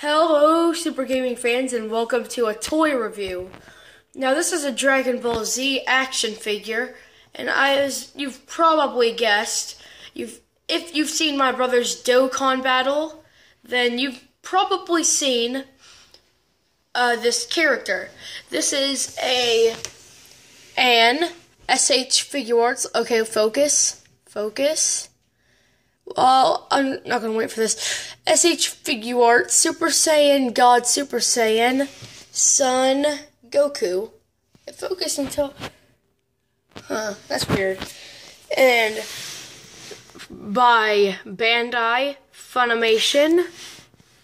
Hello, Super Gaming fans, and welcome to a toy review. Now, this is a Dragon Ball Z action figure, and as you've probably guessed, if you've seen my brother's Dokkan battle, then you've probably seen this character. This is an SH Figuarts. Okay, focus. Well, I'm not going to wait for this. SH Figuarts, Super Saiyan, God Super Saiyan, Son, Goku. Focus until... that's weird. And by Bandai, Funimation,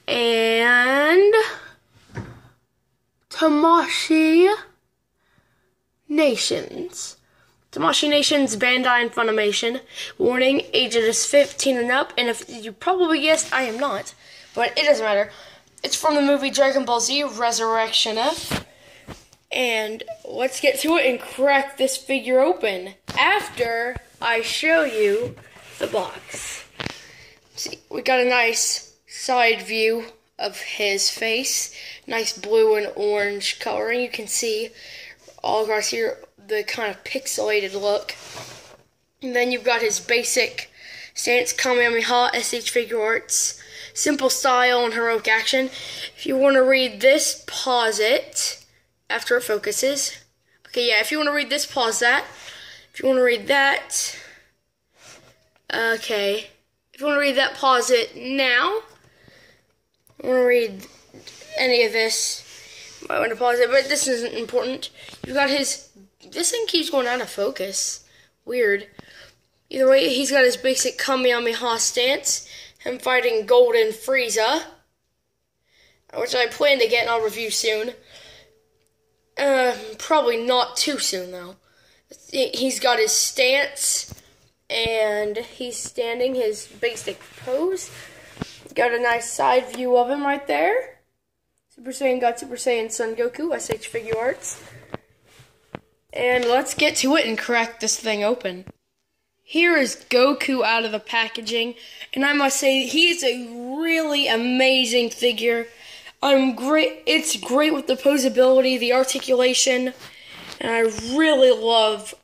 and Tamashii Nations. Tamashii Nations, Bandai, and Funimation. Warning, ages 15 and up, and if you probably guessed, I am not, but it doesn't matter. It's from the movie Dragon Ball Z Resurrection F, and let's get to it and crack this figure open after I show you the box. See, we got a nice side view of his face, nice blue and orange coloring. You can see all across here the kind of pixelated look. And then you've got his basic stance, Kamehameha, SH Figuarts, simple style and heroic action. If you want to read this, pause it after it focuses. Okay, yeah, if you want to read this, pause that. If you want to read that, okay. If you want to read that, pause it now. If you want to read any of this, you might want to pause it, but this isn't important. You've got his... This thing keeps going out of focus. Weird. Either way, he's got his basic Kamehameha stance. Him fighting Golden Frieza, which I plan to get and I'll review soon. Probably not too soon, though. He's got his stance, and he's standing his basic pose. Got a nice side view of him right there. Super Saiyan God Super Saiyan Son Goku, SH Figuarts. And let's get to it and crack this thing open. Here is Goku out of the packaging, and I must say he is a really amazing figure. It's great with the posability, the articulation, and I really love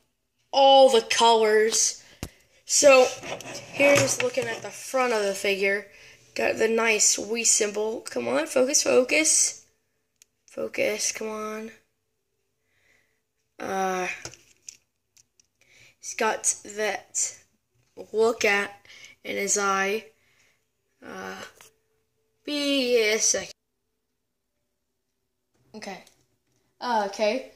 all the colors. So here's looking at the front of the figure. Got the nice Wii symbol. Come on, focus. Focus, come on. He's got that look in his eye. Be a second. Okay.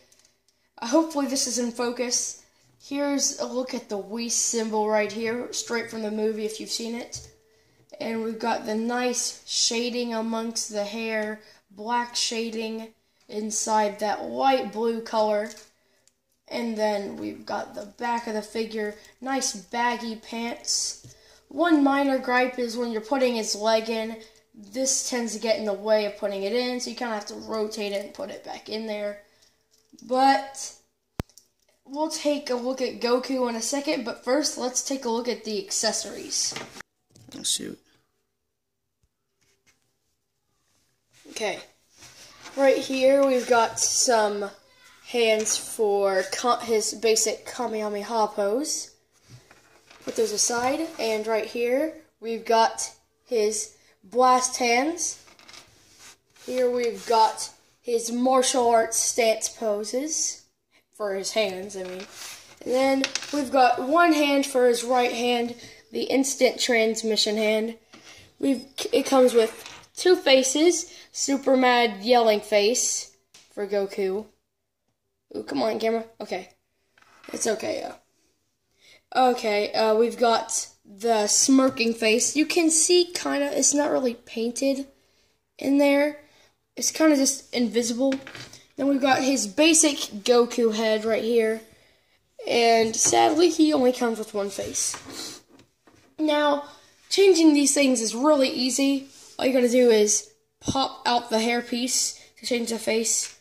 Hopefully this is in focus. Here's a look at the Wii symbol right here, straight from the movie if you've seen it. And we've got the nice shading amongst the hair, black shading inside that light blue color. And then we've got the back of the figure, nice baggy pants. One minor gripe is when you're putting his leg in, this tends to get in the way of putting it in, so you kind of have to rotate it and put it back in there. But we'll take a look at Goku in a second, but first let's take a look at the accessories. Oh, shoot. Okay, right here we've got some hands for his basic Kamehameha pose. Put those aside. And right here, we've got his blast hands. Here we've got his martial arts stance poses. For his hands, I mean. And then we've got one hand for his right hand, the instant transmission hand. It comes with two faces. Super mad yelling face for Goku. Ooh, come on, camera. Okay. It's okay, yeah. Okay, we've got the smirking face. You can see it's not really painted in there. It's kind of just invisible. Then we've got his basic Goku head right here. And sadly, he only comes with one face. Now, changing these things is really easy. All you gotta do is pop out the hairpiece to change the face.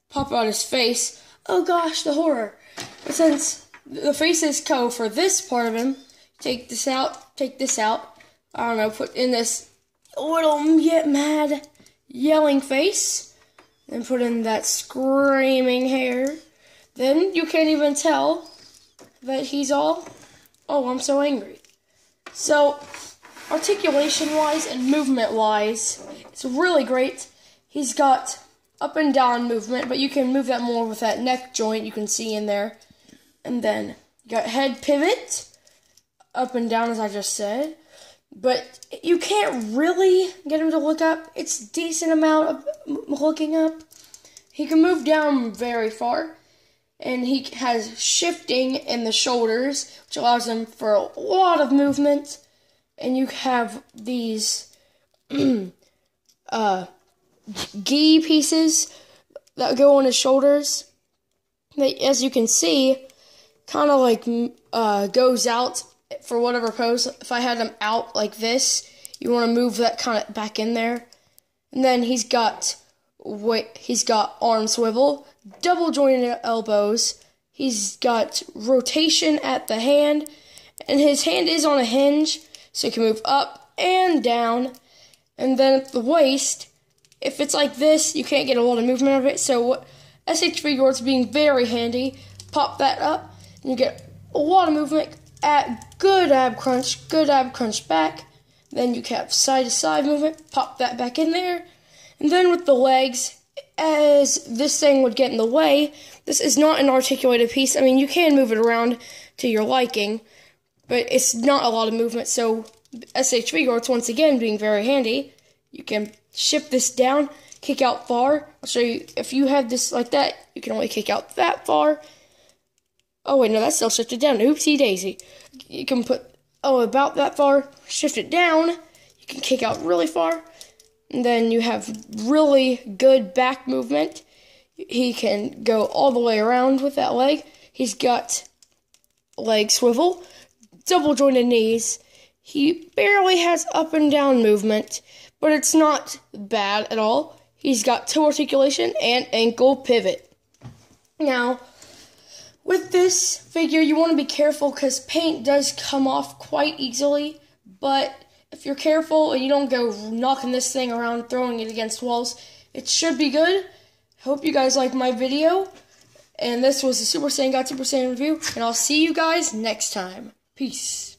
Pop out his face. Oh gosh, the horror. But since the faces go for this part of him, take this out, I don't know, put in this little get mad yelling face, and put in that screaming hair. Then you can't even tell that he's all, oh, I'm so angry. So, articulation-wise and movement-wise, it's really great. He's got up and down movement, but you can move that more with that neck joint you can see in there. And then you got head pivot, up and down as I just said. But you can't really get him to look up. It's a decent amount of looking up. He can move down very far. And he has shifting in the shoulders, which allows him for a lot of movement. And you have these gi pieces that go on his shoulders. That, as you can see, kind of like goes out for whatever pose. If I had him out like this, you want to move that kind of back in there. And then he's got arm swivel, double jointed elbows. He's got rotation at the hand, and his hand is on a hinge, so he can move up and down. And then at the waist, if it's like this, you can't get a lot of movement out of it. So SH Figuarts being very handy, pop that up, and you get a lot of movement. Good ab crunch back. Then you have side to side movement, pop that back in there. And then with the legs, as this thing would get in the way, this is not an articulated piece. I mean, you can move it around to your liking, but it's not a lot of movement. So SH Figuarts, once again, being very handy, you can shift this down, kick out far. I'll show you, if you have this like that, you can only kick out that far. Oh wait, no, that's still shifted down. Oopsie daisy. You can put, about that far, shift it down. You can kick out really far. And then you have really good back movement. He can go all the way around with that leg. He's got leg swivel, double jointed knees. He barely has up and down movement, but it's not bad at all. He's got toe articulation and ankle pivot. Now, with this figure, you want to be careful because paint does come off quite easily, but if you're careful and you don't go knocking this thing around, throwing it against walls, it should be good. Hope you guys like my video, and this was the Super Saiyan God Super Saiyan review, and I'll see you guys next time. Peace.